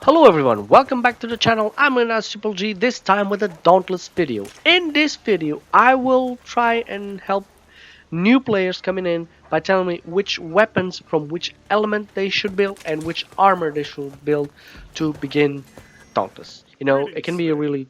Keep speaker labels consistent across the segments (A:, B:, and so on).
A: Hello everyone, welcome back to the channel. I'm Triple G, this time with a Dauntless video. In this video, I will try and help new players coming in by telling me which weapons from which element they should build and which armor they should build to begin Dauntless. You know, it can be a really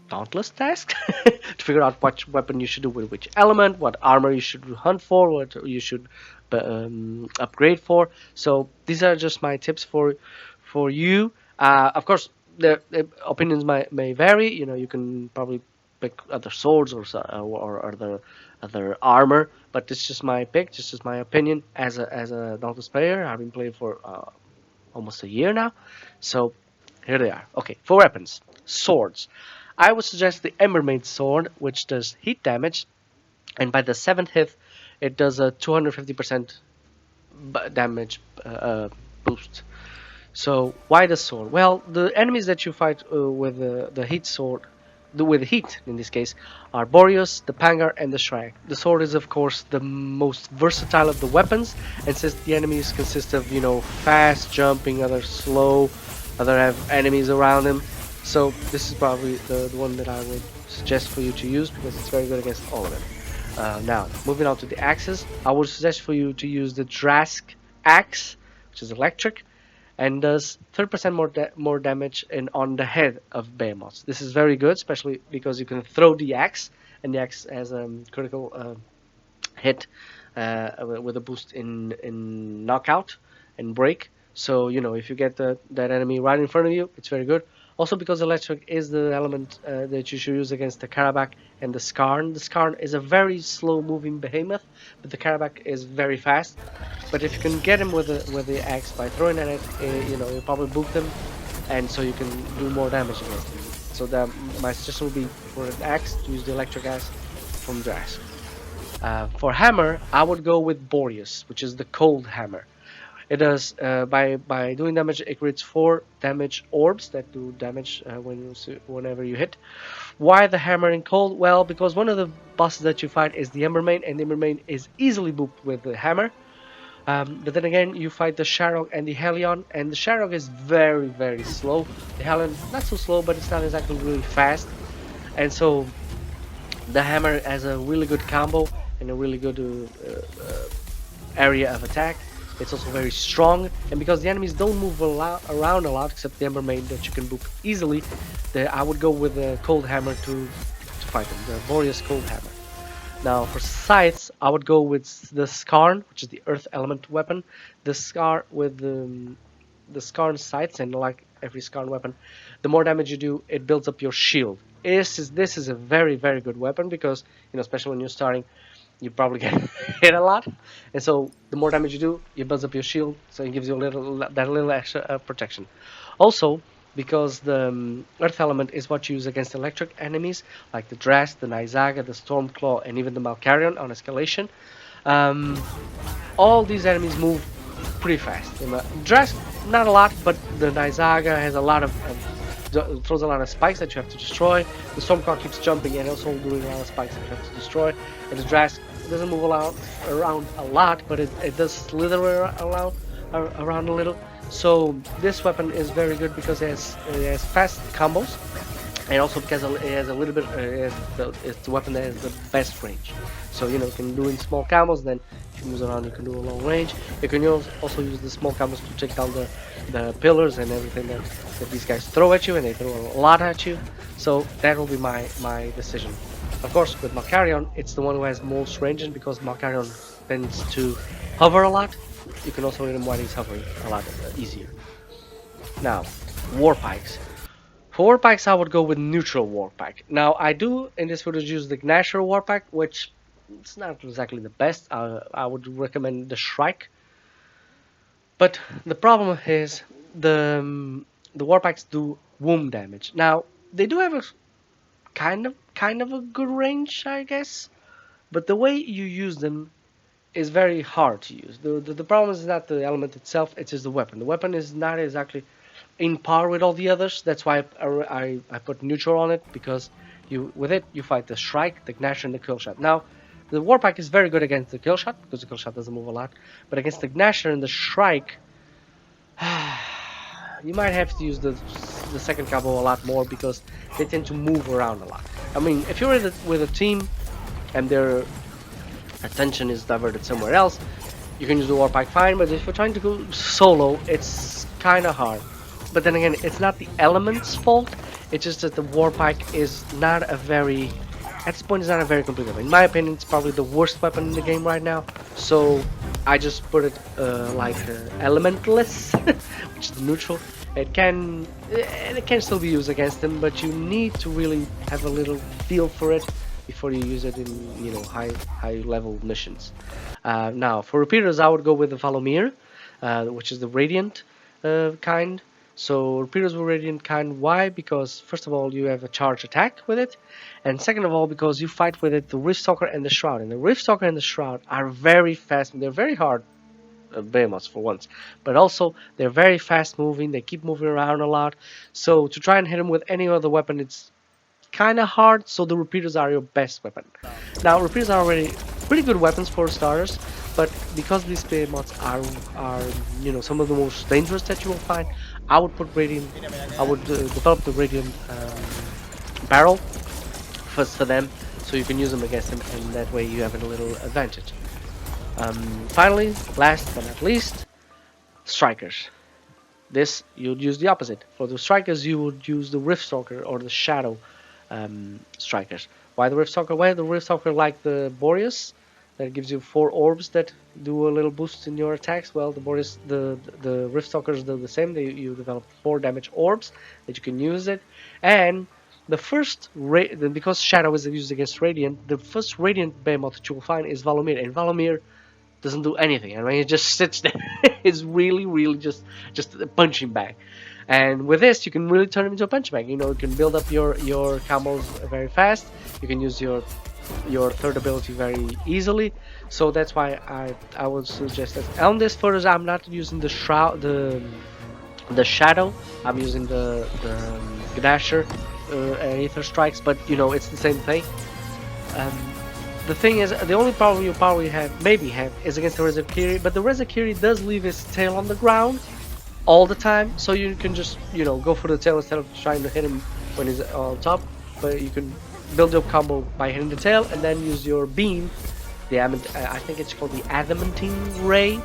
A: dauntless task to figure out which weapon you should do with which element, what armor you should hunt for, what you should upgrade for. So these are just my tips for you. Of course, the opinions may vary. You know, you can probably pick other swords or other armor, but this is just my pick, this is my opinion as a dauntless player. I've been playing for almost a year now, so here they are. Okay, for weapons, swords. I would suggest the Embermaid sword, which does heat damage, and by the 7th hit, it does a 250% damage boost. So why the sword? Well, the enemies that you fight with the heat sword, with heat in this case, are Boreas, the Pangar, and the Shrike. The sword is of course the most versatile of the weapons, and since the enemies consist of fast jumping, other slow, other have enemies around them. So this is probably the one that I would suggest for you to use because it's very good against all of them. Now, moving on to the axes, I would suggest for you to use the Drask axe, which is electric, and does 30% more damage on the head of Behemoths. This is very good, especially because you can throw the axe, and the axe has a critical hit with a boost in knockout and break. So if you get that enemy right in front of you, it's very good. Also, because electric is the element that you should use against the Karabakh and the Skarn. The Skarn is a very slow-moving behemoth, but the Karabakh is very fast. But if you can get him with the axe by throwing at it, you probably book them, and so you can do more damage against him. So my suggestion would be for an axe to use the electric axe from Drask. For hammer, I would go with Boreas, which is the cold hammer. It does by doing damage. It creates 4 damage orbs that do damage whenever you hit. Why the hammer in cold? Well, because one of the bosses that you fight is the Embermaid, and the Embermaid is easily booped with the hammer. But then again, you fight the Sharog and the Helion, and the Sharog is very slow. The Helion not so slow, but it's not exactly really fast. And so the hammer has a really good combo and a really good area of attack. It's also very strong, and because the enemies don't move around a lot, except the Embermaid that you can book easily, I would go with the Cold Hammer to fight them, the Boreas Cold Hammer. Now for scythes, I would go with the Skarn, which is the Earth Element weapon. The Scar with the Skarn scythes, and like every Skarn weapon, the more damage you do, it builds up your shield. This is a very good weapon because especially when you're starting, you probably get hit a lot, and so the more damage you do, it builds up your shield, so it gives you that little extra protection. Also, because the earth element is what you use against electric enemies like the Drask, the Nyzaga, the Stormclaw, and even the Malkarion on escalation, all these enemies move pretty fast. Drask, not a lot, but the Nyzaga has a lot of throws a lot of spikes that you have to destroy. The Stormclaw keeps jumping and also doing a lot of spikes that you have to destroy. And the Drask doesn't move around a lot, but it does slither around a little. So this weapon is very good because it has fast combos, and also because it has a little bit, it's the weapon that has the best range. So you can do in small combos. Then if you move around, you can do a long range. You can also use the small combos to take down the pillars and everything that these guys throw at you, and they throw a lot at you. So that will be my decision. Of course, with Malkarion, it's the one who has most ranges because Malkarion tends to hover a lot. You can also hit him while he's hovering a lot easier. Now, War Pikes. For War Pikes, I would go with neutral War Pike. Now, I do in this video use the Gnasher War Pike, which it's not exactly the best. I would recommend the Shrike. But the problem is the War Pikes do wound damage. Now, they do have a kind of a good range, I guess, but the way you use them is very hard to use. The problem is not the element itself, it is the weapon. The weapon is not exactly in par with all the others. That's why I put neutral on it, because with it you fight the Shrike, the Gnasher, and the Killshot. Now the Warpack is very good against the Killshot because the Killshot doesn't move a lot, but against the Gnasher and the Shrike, you might have to use the second combo a lot more because they tend to move around a lot. I mean, if you're with a team and their attention is diverted somewhere else, you can use the Warpike fine, but if you're trying to go solo, it's kind of hard. But then again, it's not the element's fault, it's just that the Warpike is not a very, at this point, it's not a very complete weapon. In my opinion, it's probably the worst weapon in the game right now, so I just put it like elementless, which is neutral. It can still be used against them, but you need to really have a little feel for it before you use it in high level missions. Now for repeaters, I would go with the Valomir, which is the radiant kind. So repeaters were radiant kind. Why? Because first of all, you have a charge attack with it, and second of all, because you fight with it the Riftstalker and the Shroud. And the Riftstalker and the Shroud are very fast. They're very hard behemoths for once, but also they're very fast moving. They keep moving around a lot. So to try and hit them with any other weapon, it's kind of hard. So the repeaters are your best weapon. Now repeaters are already pretty good weapons for starters, but because these behemoths are some of the most dangerous that you will find, I would put radiant. I would develop the radiant barrel first for them, so you can use them against them, and that way you have a little advantage. Finally, last but not least, strikers. This you'd use the opposite. For the strikers, you would use the Riftstalker or the Shadow strikers. Why the Riftstalker? Well, the Riftstalker, like the Boreas, that gives you 4 orbs that do a little boost in your attacks. Well, the Boreas, the Riftstalkers do the same. You develop 4 damage orbs that you can use it, and the first because Shadow is used against Radiant, the first Radiant behemoth that you will find is Valomir, and Valomir doesn't do anything. I mean, it just sits there. It's really just a punching bag. And with this, you can really turn him into a punching bag. You can build up your combos very fast. You can use your third ability very easily. So that's why I would suggest that. On this photos, I'm not using the shroud, the shadow. I'm using the Gnasher Aether Strikes, but it's the same thing. The thing is, the only problem you probably maybe have is against the Rezakiri, but the Rezakiri does leave his tail on the ground all the time, so you can just go for the tail instead of trying to hit him when he's on top. But you can build your combo by hitting the tail and then use your beam, I think it's called the Adamantine Ray,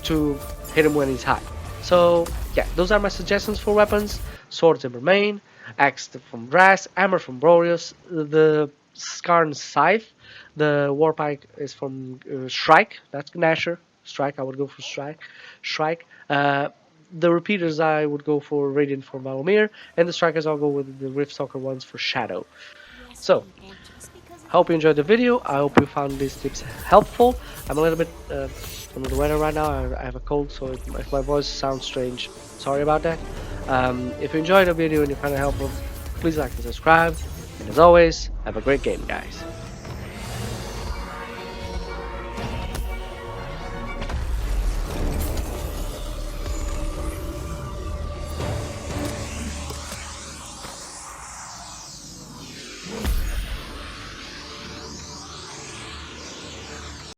A: to hit him when he's high. So yeah, those are my suggestions for weapons: Sword Timber Main, Axe from Brass, Hammer from Boreas, the Skarn Scythe. The Warpike is from Shrike. That's Gnasher. Strike. I would go for Shrike. The repeaters I would go for Radiant for Valomir, and the strikers I'll go with the Riftstalker ones for Shadow. So, I hope you enjoyed the video. I hope you found these tips helpful. I'm a little bit under the weather right now. I have a cold, so if my voice sounds strange, sorry about that. If you enjoyed the video and you found it helpful, please like and subscribe. And as always, have a great game, guys.